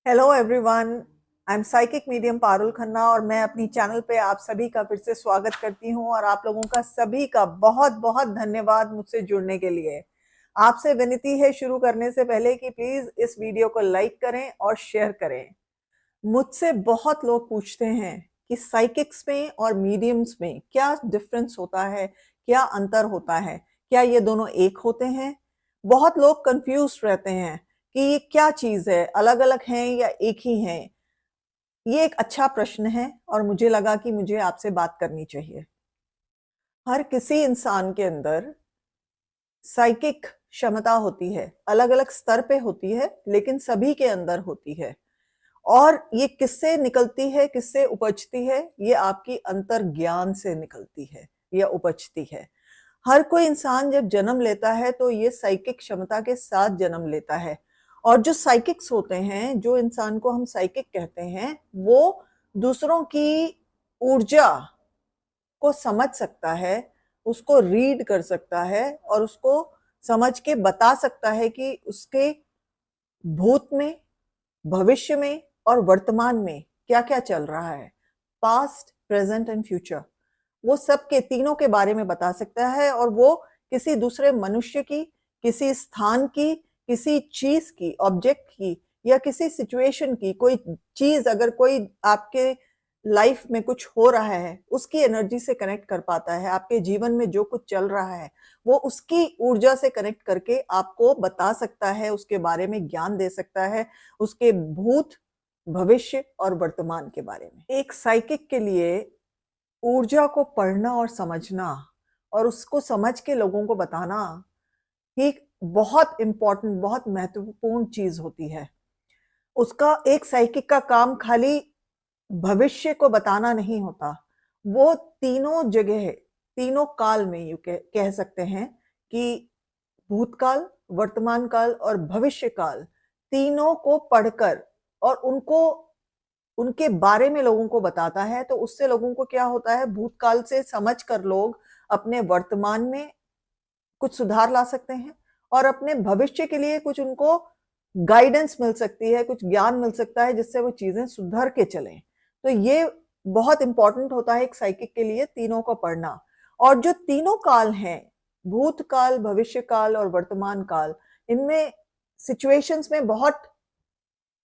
Hello everyone. I am psychic medium Parul Khanna और मैं अपनी चैनल पे आप सभी का फिर से स्वागत करती हूँ और आप लोगों का सभी का बहुत बहुत धन्यवाद मुझसे जुड़ने के लिए। आपसे विनती है शुरू करने से पहले कि प्लीज इस वीडियो को लाइक करें और शेयर करें। मुझसे बहुत लोग पूछते हैं कि साइकिक्स में और मीडियम्स में क्या डिफरेंस होता है, क्या अंतर होता है, क्या ये दोनों एक होते हैं। बहुत लोग कंफ्यूज रहते हैं कि ये क्या चीज है, अलग अलग हैं या एक ही हैं। ये एक अच्छा प्रश्न है और मुझे लगा कि मुझे आपसे बात करनी चाहिए। हर किसी इंसान के अंदर साइकिक क्षमता होती है, अलग अलग स्तर पे होती है, लेकिन सभी के अंदर होती है। और ये किससे निकलती है, किससे उपजती है? ये आपकी अंतर ज्ञान से निकलती है या उपजती है। हर कोई इंसान जब जन्म लेता है तो ये साइकिक क्षमता के साथ जन्म लेता है। और जो साइकिक्स होते हैं, जो इंसान को हम साइकिक कहते हैं, वो दूसरों की ऊर्जा को समझ सकता है, उसको रीड कर सकता है और उसको समझ के बता सकता है कि उसके भूत में, भविष्य में और वर्तमान में क्या क्या चल रहा है। पास्ट, प्रेजेंट एंड फ्यूचर, वो सब के तीनों के बारे में बता सकता है। और वो किसी दूसरे मनुष्य की, किसी स्थान की, किसी चीज की, ऑब्जेक्ट की या किसी सिचुएशन की, कोई चीज अगर कोई आपके लाइफ में कुछ हो रहा है उसकी एनर्जी से कनेक्ट कर पाता है। आपके जीवन में जो कुछ चल रहा है वो उसकी ऊर्जा से कनेक्ट करके आपको बता सकता है, उसके बारे में ज्ञान दे सकता है, उसके भूत, भविष्य और वर्तमान के बारे में। एक साइकिक के लिए ऊर्जा को पढ़ना और समझना और उसको समझ के लोगों को बताना ही बहुत इंपॉर्टेंट, बहुत महत्वपूर्ण चीज होती है। उसका, एक साइकिक का काम खाली भविष्य को बताना नहीं होता। वो तीनों जगह, तीनों काल में यू कह सकते हैं कि भूतकाल, वर्तमान काल और भविष्य काल, तीनों को पढ़कर और उनको, उनके बारे में लोगों को बताता है। तो उससे लोगों को क्या होता है, भूतकाल से समझ कर लोग अपने वर्तमान में कुछ सुधार ला सकते हैं और अपने भविष्य के लिए कुछ उनको गाइडेंस मिल सकती है, कुछ ज्ञान मिल सकता है जिससे वो चीजें सुधर के चलें। तो ये बहुत इंपॉर्टेंट होता है एक साइकिक के लिए, तीनों को पढ़ना। और जो तीनों काल हैं, भूतकाल, भविष्य काल और वर्तमान काल, इनमें सिचुएशंस में बहुत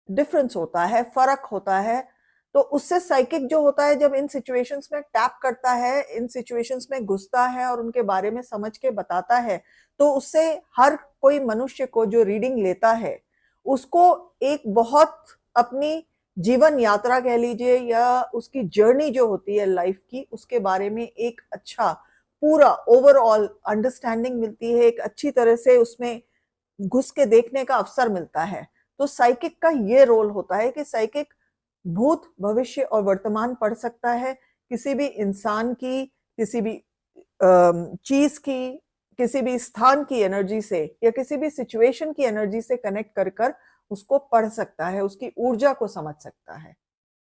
डिफरेंस होता है, फर्क होता है। तो उससे साइकिक जो होता है, जब इन सिचुएशंस में टैप करता है, इन सिचुएशंस में घुसता है और उनके बारे में समझ के बताता है, तो उससे हर कोई मनुष्य को जो रीडिंग लेता है उसको एक बहुत अपनी जीवन यात्रा कह लीजिए या उसकी जर्नी जो होती है लाइफ की, उसके बारे में एक अच्छा पूरा ओवरऑल अंडरस्टैंडिंग मिलती है, एक अच्छी तरह से उसमें घुस के देखने का अवसर मिलता है। तो साइकिक का ये रोल होता है कि साइकिक भूत, भविष्य और वर्तमान पढ़ सकता है, किसी भी इंसान की, किसी भी चीज की, किसी भी स्थान की एनर्जी से या किसी भी सिचुएशन की एनर्जी से कनेक्ट कर कर उसको पढ़ सकता है, उसकी ऊर्जा को समझ सकता है।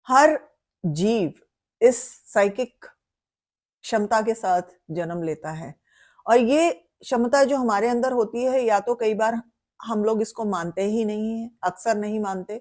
हर जीव इस साइकिक क्षमता के साथ जन्म लेता है और ये क्षमता जो हमारे अंदर होती है, या तो कई बार हम लोग इसको मानते ही नहीं है, अक्सर नहीं मानते,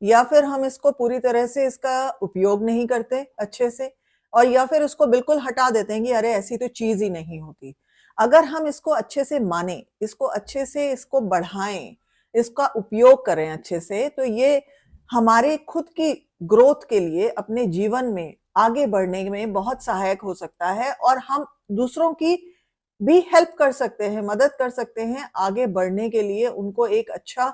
या फिर हम इसको पूरी तरह से इसका उपयोग नहीं करते अच्छे से, और या फिर इसको बिल्कुल हटा देते हैं कि अरे ऐसी तो चीज ही नहीं होती। अगर हम इसको अच्छे से माने, इसको अच्छे से इसको बढ़ाएं, इसका उपयोग करें अच्छे से, तो ये हमारे खुद की ग्रोथ के लिए, अपने जीवन में आगे बढ़ने में बहुत सहायक हो सकता है और हम दूसरों की भी हेल्प कर सकते हैं, मदद कर सकते हैं आगे बढ़ने के लिए, उनको एक अच्छा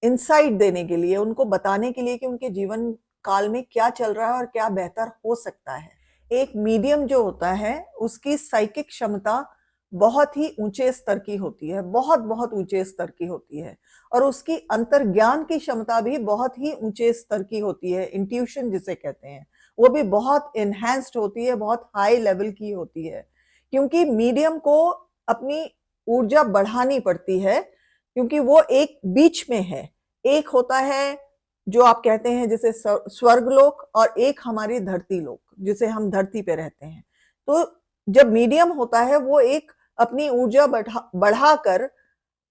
इंसाइट देने के लिए, उनको बताने के लिए कि उनके जीवन काल में क्या चल रहा है और क्या बेहतर हो सकता है। एक मीडियम जो होता है उसकी साइकिक क्षमता बहुत ही ऊंचे स्तर की होती है, बहुत बहुत ऊंचे स्तर की होती है, और उसकी अंतर्ज्ञान की क्षमता भी बहुत ही ऊंचे स्तर की होती है, इंट्यूशन जिसे कहते हैं, वो भी बहुत एनहेंस्ड होती है, बहुत हाई लेवल की होती है। क्योंकि मीडियम को अपनी ऊर्जा बढ़ानी पड़ती है, क्योंकि वो एक बीच में है। एक होता है जो आप कहते हैं जैसे स्वर्ग लोक, और एक हमारी धरती लोक जिसे हम धरती पे रहते हैं। तो जब मीडियम होता है वो एक अपनी ऊर्जा बढ़ाकर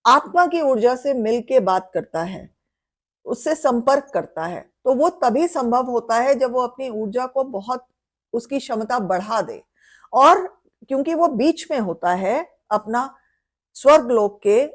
आत्मा की ऊर्जा से मिलके बात करता है। उससे संपर्क करता है, तो वो तभी संभव होता है जब वो अपनी ऊर्जा को बहुत उसकी क्षमता बढ़ा दे। और क्योंकि वो बीच में होता है अपना स्वर्ग लोक के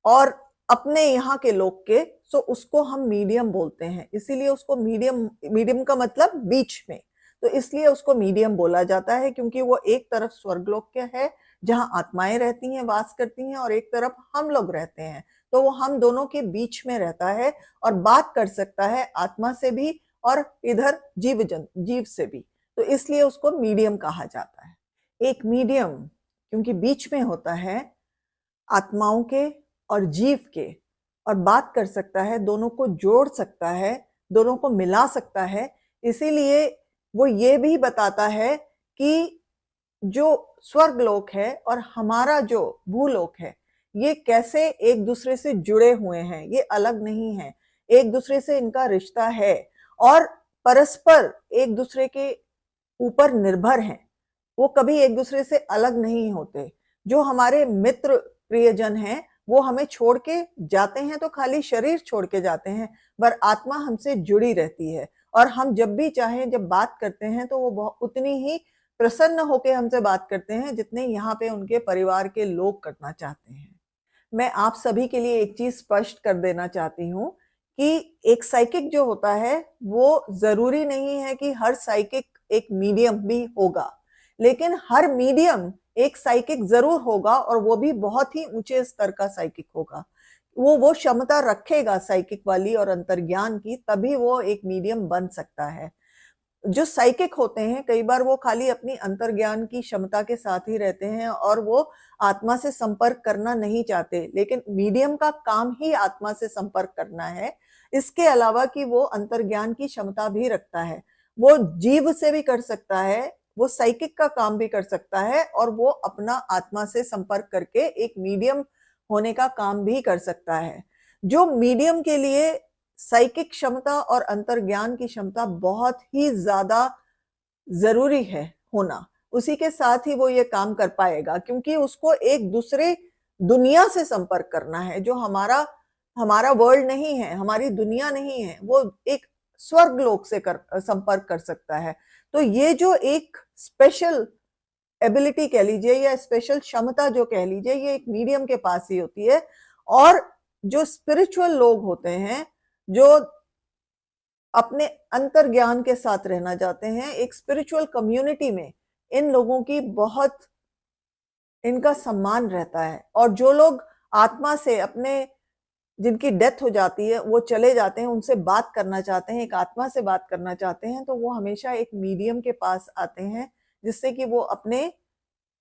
और अपने यहाँ के लोग के, सो उसको हम मीडियम बोलते हैं। इसीलिए उसको मीडियम, मीडियम का मतलब बीच में, तो इसलिए उसको मीडियम बोला जाता है, क्योंकि वो एक तरफ स्वर्गलोक के है जहां आत्माएं रहती हैं, वास करती हैं, और एक तरफ हम लोग रहते हैं। तो वो हम दोनों के बीच में रहता है और बात कर सकता है आत्मा से भी और इधर जीव से भी। तो इसलिए उसको मीडियम कहा जाता है। एक मीडियम क्योंकि बीच में होता है आत्माओं के और जीव के, और बात कर सकता है, दोनों को जोड़ सकता है, दोनों को मिला सकता है। इसीलिए वो ये भी बताता है कि जो स्वर्ग लोक है और हमारा जो भूलोक है, ये कैसे एक दूसरे से जुड़े हुए हैं, ये अलग नहीं है, एक दूसरे से इनका रिश्ता है और परस्पर एक दूसरे के ऊपर निर्भर हैं। वो कभी एक दूसरे से अलग नहीं होते। जो हमारे मित्र प्रियजन हैं, वो हमें छोड़ के जाते हैं तो खाली शरीर छोड़ के जाते हैं, पर आत्मा हमसे जुड़ी रहती है। और हम जब भी चाहें, जब बात करते हैं, तो वो उतनी ही प्रसन्न होकर हमसे बात करते हैं जितने यहाँ पे उनके परिवार के लोग करना चाहते हैं। मैं आप सभी के लिए एक चीज स्पष्ट कर देना चाहती हूँ कि एक साइकिक जो होता है, वो जरूरी नहीं है कि हर साइकिक एक मीडियम भी होगा, लेकिन हर मीडियम एक साइकिक जरूर होगा, और वो भी बहुत ही ऊंचे स्तर का साइकिक होगा। वो क्षमता रखेगा साइकिक वाली और अंतर्ज्ञान की, तभी वो एक मीडियम बन सकता है। जो साइकिक होते हैं, कई बार वो खाली अपनी अंतर्ज्ञान की क्षमता के साथ ही रहते हैं और वो आत्मा से संपर्क करना नहीं चाहते, लेकिन मीडियम का काम ही आत्मा से संपर्क करना है। इसके अलावा कि वो अंतर्ज्ञान की क्षमता भी रखता है, वो जीव से भी कर सकता है, वो साइकिक का काम भी कर सकता है, और वो अपना आत्मा से संपर्क करके एक मीडियम होने का काम भी कर सकता है। जो मीडियम के लिए साइकिक क्षमता और अंतर्ज्ञान की क्षमता बहुत ही ज्यादा जरूरी है होना, उसी के साथ ही वो ये काम कर पाएगा, क्योंकि उसको एक दूसरे दुनिया से संपर्क करना है, जो हमारा हमारा वर्ल्ड नहीं है, हमारी दुनिया नहीं है, वो एक स्वर्ग लोक से संपर्क कर सकता है। तो ये जो एक स्पेशल एबिलिटी कह लीजिए या स्पेशल क्षमता जो कह लीजिए, ये एक मीडियम के पास ही होती है। और जो स्पिरिचुअल लोग होते हैं, जो अपने अंतर्ज्ञान के साथ रहना चाहते हैं, एक स्पिरिचुअल कम्युनिटी में इन लोगों की बहुत इनका सम्मान रहता है। और जो लोग आत्मा से अपने, जिनकी डेथ हो जाती है, वो चले जाते हैं, उनसे बात करना चाहते हैं, एक आत्मा से बात करना चाहते हैं, तो वो हमेशा एक मीडियम के पास आते हैं, जिससे कि वो अपने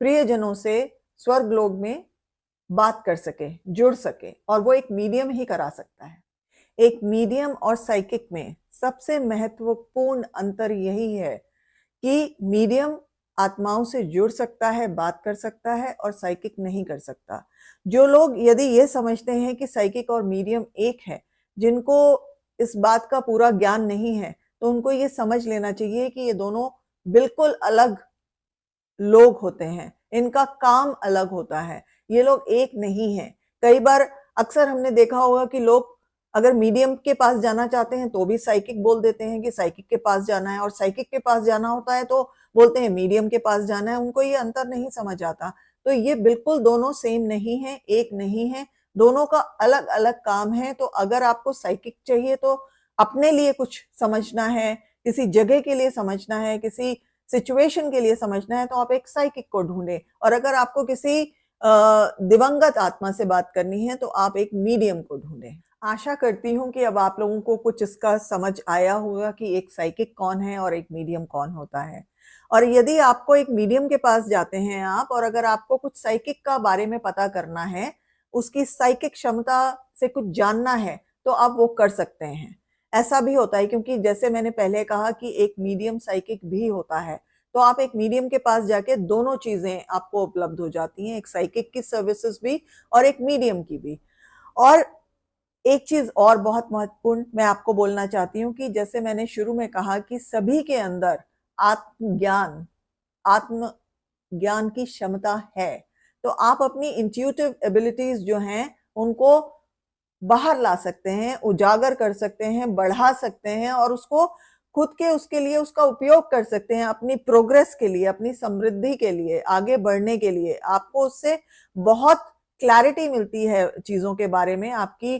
प्रियजनों से स्वर्ग लोक में बात कर सके, जुड़ सके, और वो एक मीडियम ही करा सकता है। एक मीडियम और साइकिक में सबसे महत्वपूर्ण अंतर यही है कि मीडियम आत्माओं से जुड़ सकता है, बात कर सकता है, और साइकिक नहीं कर सकता। जो लोग यदि ये समझते हैं कि साइकिक और मीडियम एक है, जिनको इस बात का पूरा ज्ञान नहीं है, तो उनको ये समझ लेना चाहिए कि ये दोनों बिल्कुल अलग लोग होते हैं, इनका काम अलग होता है, ये लोग एक नहीं है। कई बार अक्सर हमने देखा होगा कि लोग अगर मीडियम के पास जाना चाहते हैं तो भी साइकिक बोल देते हैं कि साइकिक के पास जाना है, और साइकिक के पास जाना होता है तो बोलते हैं मीडियम के पास जाना है। उनको ये अंतर नहीं समझ आता। तो ये बिल्कुल दोनों सेम नहीं है, एक नहीं है, दोनों का अलग अलग काम है। तो अगर आपको साइकिक चाहिए तो अपने लिए कुछ समझना है, किसी जगह के लिए समझना है, किसी सिचुएशन के लिए समझना है, तो आप एक साइकिक को ढूंढें। और अगर आपको किसी दिवंगत आत्मा से बात करनी है तो आप एक मीडियम को ढूंढें। आशा करती हूँ कि अब आप लोगों को कुछ इसका समझ आया होगा कि एक साइकिक कौन है और एक मीडियम कौन होता है। और यदि आपको एक मीडियम के पास जाते हैं आप, और अगर आपको कुछ साइकिक का बारे में पता करना है, उसकी साइकिक क्षमता से कुछ जानना है, तो आप वो कर सकते हैं। ऐसा भी होता है, क्योंकि जैसे मैंने पहले कहा कि एक मीडियम साइकिक भी होता है, तो आप एक मीडियम के पास जाके दोनों चीजें आपको उपलब्ध हो जाती हैं, एक साइकिक की सर्विसेज भी और एक मीडियम की भी। और एक चीज और बहुत महत्वपूर्ण मैं आपको बोलना चाहती हूँ कि जैसे मैंने शुरू में कहा कि सभी के अंदर आत्म ज्ञान की क्षमता है। तो आप अपनी इंट्यूटिव एबिलिटीज जो हैं, उनको बाहर ला सकते हैं, उजागर कर सकते हैं, बढ़ा सकते हैं और उसको खुद के उसके लिए उसका उपयोग कर सकते हैं, अपनी प्रोग्रेस के लिए, अपनी समृद्धि के लिए, आगे बढ़ने के लिए। आपको उससे बहुत क्लैरिटी मिलती है चीजों के बारे में, आपकी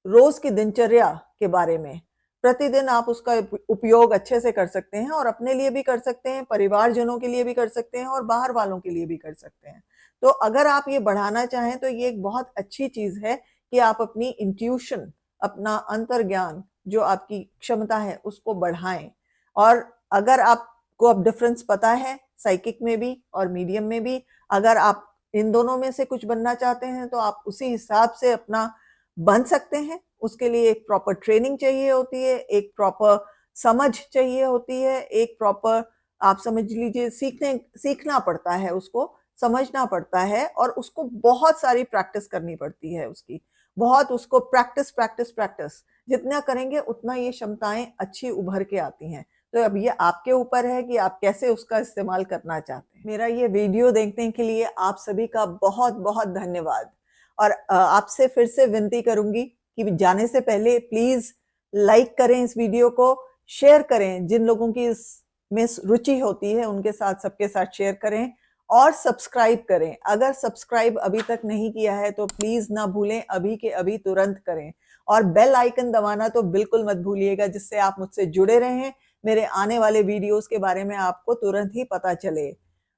रोज की दिनचर्या के बारे में। प्रतिदिन आप उसका उपयोग अच्छे से कर सकते हैं और अपने लिए भी कर सकते हैं, परिवारजनों के लिए भी कर सकते हैं और बाहर वालों के लिए भी कर सकते हैं। तो अगर आप ये बढ़ाना चाहें तो ये एक बहुत अच्छी चीज है कि आप अपनी इंट्यूशन, अपना अंतर्ज्ञान, जो आपकी क्षमता है उसको बढ़ाएं। और अगर आपको अब डिफरेंस पता है साइकिक में भी और मीडियम में भी, अगर आप इन दोनों में से कुछ बनना चाहते हैं तो आप उसी हिसाब से अपना बन सकते हैं। उसके लिए एक प्रॉपर ट्रेनिंग चाहिए होती है, एक प्रॉपर समझ चाहिए होती है, एक प्रॉपर, आप समझ लीजिए, सीखना पड़ता है, उसको समझना पड़ता है और उसको बहुत सारी प्रैक्टिस करनी पड़ती है उसकी, बहुत उसको प्रैक्टिस प्रैक्टिस प्रैक्टिस जितना करेंगे उतना ये क्षमताएं अच्छी उभर के आती हैं। तो अब ये आपके ऊपर है कि आप कैसे उसका इस्तेमाल करना चाहते हैं। मेरा ये वीडियो देखने के लिए आप सभी का बहुत बहुत धन्यवाद। और आपसे फिर से विनती करूंगी कि जाने से पहले प्लीज लाइक करें इस वीडियो को, शेयर करें, जिन लोगों की इसमें रुचि होती है उनके साथ, सबके साथ शेयर करें और सब्सक्राइब करें। अगर सब्सक्राइब अभी तक नहीं किया है तो प्लीज ना भूलें, अभी के अभी तुरंत करें और बेल आइकन दबाना तो बिल्कुल मत भूलिएगा, जिससे आप मुझसे जुड़े रहें, मेरे आने वाले वीडियोस के बारे में आपको तुरंत ही पता चले।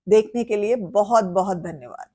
देखने के लिए बहुत बहुत धन्यवाद।